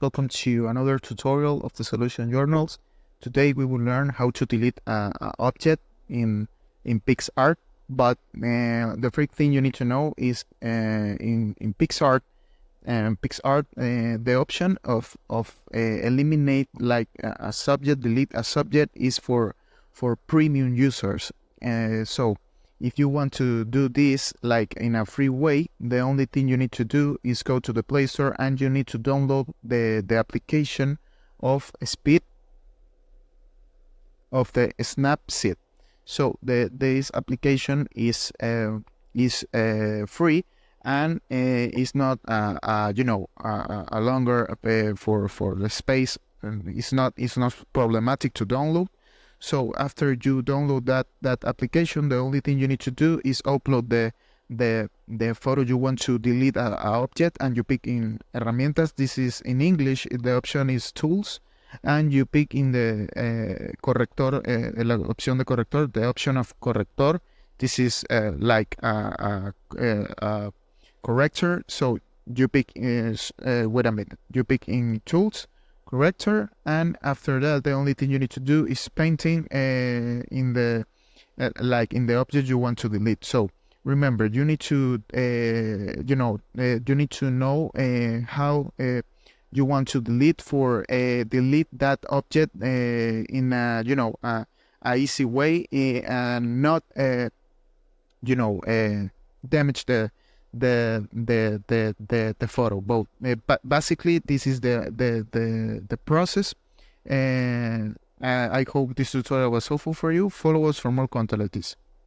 Welcome to another tutorial of the Solution Journals. Today we will learn how to delete an object in PixArt. But the first thing you need to know is in PixArt, the option of eliminate like a subject, delete a subject is for premium users. So if you want to do this like in a free way, the only thing you need to do is go to the Play Store and you need to download the application of Speed of the Snapseed. So this application is free and is not a longer for the space. It's not problematic to download. So after you download that application, the only thing you need to do is upload the photo you want to delete a object, and you pick in herramientas. This is in English. The option is tools, and you pick in the corrector, la opción de corrector, the option of corrector. This is like a corrector. So you pick wait a minute. You pick in tools, corrector, and after that the only thing you need to do is painting in the like in the object you want to delete. So remember, you need to you need to know how you want to delete for delete that object in a easy way and not damage the photo. But basically this is the process, and I hope this tutorial was helpful for you. Follow us for more content like this.